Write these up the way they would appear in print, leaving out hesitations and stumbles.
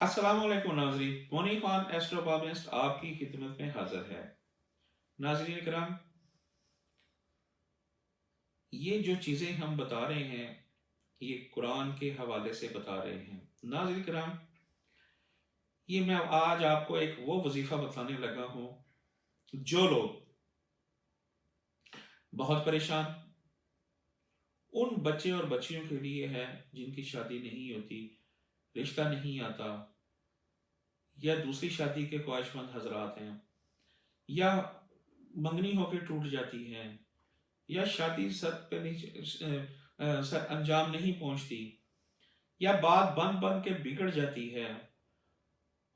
अस्सलाम वालेकुम नाजरीन, मोनी खान एस्ट्रोपॉमिस्ट आपकी खिदमत में हाजिर है। नाजरीन कराम, ये जो चीज़ें हम बता रहे हैं ये कुरान के हवाले से बता रहे हैं। नाजरीन कराम, ये मैं आज आपको एक वो वजीफ़ा बताने लगा हूँ जो लोग बहुत परेशान, उन बच्चे और बच्चियों के लिए है जिनकी शादी नहीं होती, रिश्ता नहीं आता, या दूसरी शादी के ख्वाहिशमंद हजरात हैं, या मंगनी होकर टूट जाती हैं, या शादी सर पे नहीं सर अंजाम नहीं पहुंचती, या बात बन बन के बिगड़ जाती है,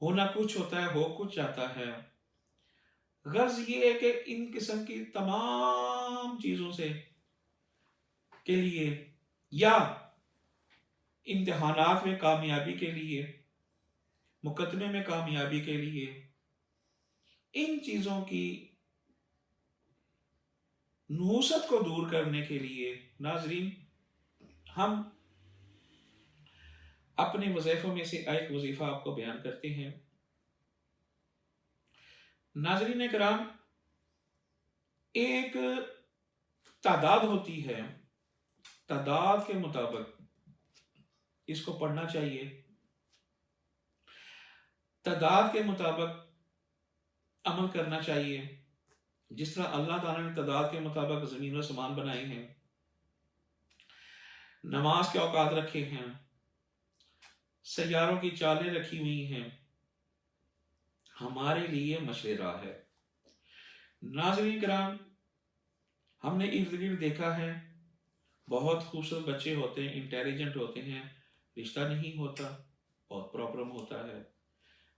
होना कुछ होता है हो कुछ जाता है। गर्ज ये है कि इन किस्म की तमाम चीज़ों से के लिए या इम्तिहानात में कामयाबी के लिए, मुकदमे में कामयाबी के लिए, इन चीज़ों की नुहूसत को दूर करने के लिए नाजरीन हम अपने वजीफ़ों में से एक वजीफ़ा आपको बयान करते हैं। नाजरीन कराम, एक तादाद होती है, तादाद के मुताबिक इसको पढ़ना चाहिए, तादाद के मुताबिक अमल करना चाहिए। जिस तरह अल्लाह ताला ने तादाद के मुताबिक ज़मीन और आसमान बनाए हैं, नमाज के औकात रखे हैं, सैयारों की चालें रखी हुई हैं, हमारे लिए मशवरा है। नाज़रीन किराम, हमने इर्द गिर्द देखा है बहुत खूबसूरत बच्चे होते हैं, इंटेलिजेंट होते हैं, रिश्ता नहीं होता, बहुत प्रॉब्लम होता है,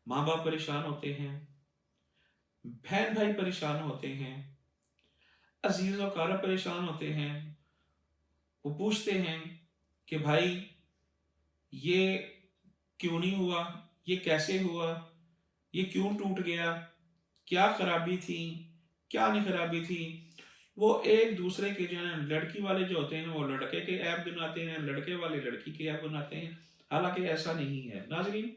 माँ बाप परेशान होते हैं, बहन भाई परेशान होते हैं, अजीज और कारब परेशान होते हैं। वो पूछते हैं कि भाई ये क्यों नहीं हुआ, ये कैसे हुआ, ये क्यों टूट गया, क्या खराबी थी, क्या नहीं खराबी थी। वो एक दूसरे के जो है, लड़की वाले जो होते हैं वो लड़के के ऐप बनाते हैं, लड़के वाले लड़की के ऐप बनाते हैं, हालांकि ऐसा नहीं है। नाज़रीन,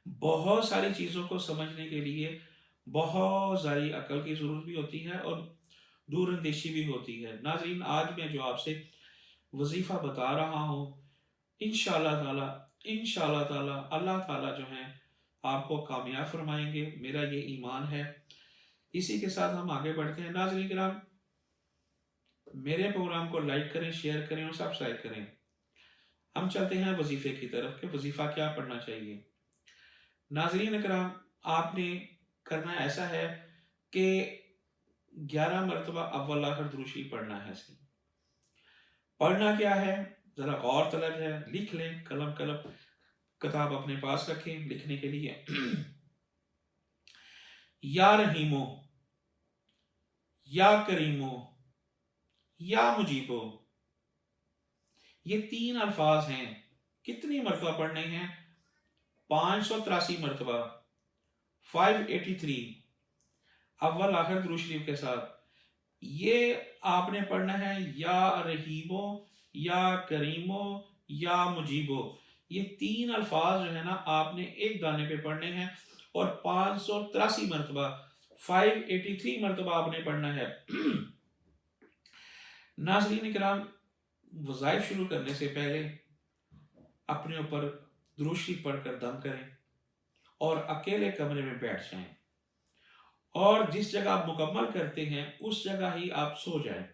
बहुत सारी चीज़ों को समझने के लिए बहुत सारी अकल की ज़रूरत भी होती है और दूरअंदेशी भी होती है। नाज़रीन, आज मैं जो आपसे वजीफ़ा बता रहा हूँ, इंशाअल्लाह ताला अल्लाह ताला जो है आपको कामयाब फरमाएंगे, मेरा ये ईमान है। इसी के साथ हम आगे बढ़ते हैं। नाज़रीन किराम, मेरे प्रोग्राम को लाइक करें, शेयर करें और सब्सक्राइब करें। हम चलते हैं वजीफे की तरफ कि वजीफा क्या पढ़ना चाहिए। नाज़रीन किराम, आपने करना ऐसा है कि 11 मरतबा अव्वल आखिर दुरूद शरीफ पढ़ना है। पढ़ना क्या है, जरा गौर तलब है, लिख लें, कलम किताब अपने पास रखें लिखने के लिए। या रहीमो, या करीमो, या मुजीबो, ये 3 अल्फाज हैं। कितनी मरतबा पढ़ने हैं? 583 मरतबा, 583 अव्वल आखिर दुरूद शरीफ के साथ। ये आपने पढ़ना है, या रहीमो, या करीमो, या मुजीबो। ये 3 अल्फाज जो है ना आपने एक दाने पे पढ़ने हैं और 583 मरतबा, 583 मरतबा आपने पढ़ना है। नाज़रीन किराम, वज़ाइफ शुरू करने से पहले अपने ऊपर दुरूद शरीफ पढ़कर दम करें और अकेले कमरे में बैठ जाएं, और जिस जगह आप मुकम्मल करते हैं उस जगह ही आप सो जाएं।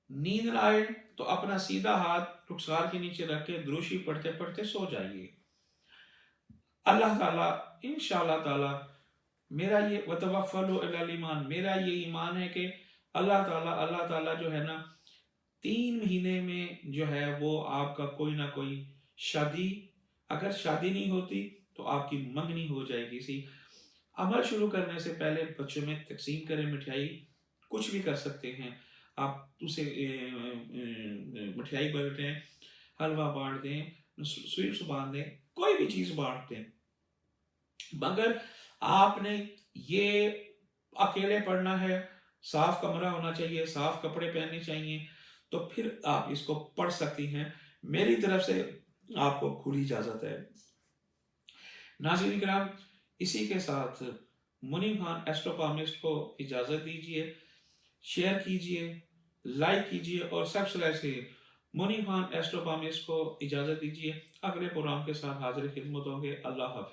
नींद ना आए तो अपना सीधा हाथ रुखसार के नीचे रख के दुरूद शरीफ पढ़ते पढ़ते सो जाइए। अल्लाह ताला इंशाअल्लाह ताला, मेरा ये वतवफ़्फ़लु अलल ईमान, मेरा ये ईमान है कि अल्लाह ताला जो है ना 3 महीने में जो है वो आपका कोई ना कोई शादी, अगर शादी नहीं होती तो आपकी मंगनी हो जाएगी। इसी अमल शुरू करने से पहले बच्चों में तकसीम करें मिठाई, कुछ भी कर सकते हैं आप, उसे मिठाई बांटें, हलवा बांट दें, स्वीट्स बांट दें, कोई भी चीज़ बांट दें, मगर आपने ये अकेले पढ़ना है, साफ कमरा होना चाहिए, साफ कपड़े पहनने चाहिए, तो फिर आप इसको पढ़ सकती हैं। मेरी तरफ से آپ کو کھلی اجازت ہے۔ ناظرین کرام، اسی کے ساتھ منیم خان ایسٹروپامسٹ کو اجازت دیجیے، شیئر کیجیے، لائک کیجیے اور سبسکرائب سے منیم خان ایسٹروپامسٹ کو اجازت دیجیے۔ اگلے پروگرام کے ساتھ حاضر خدمت ہوں گے۔ اللہ حافظ۔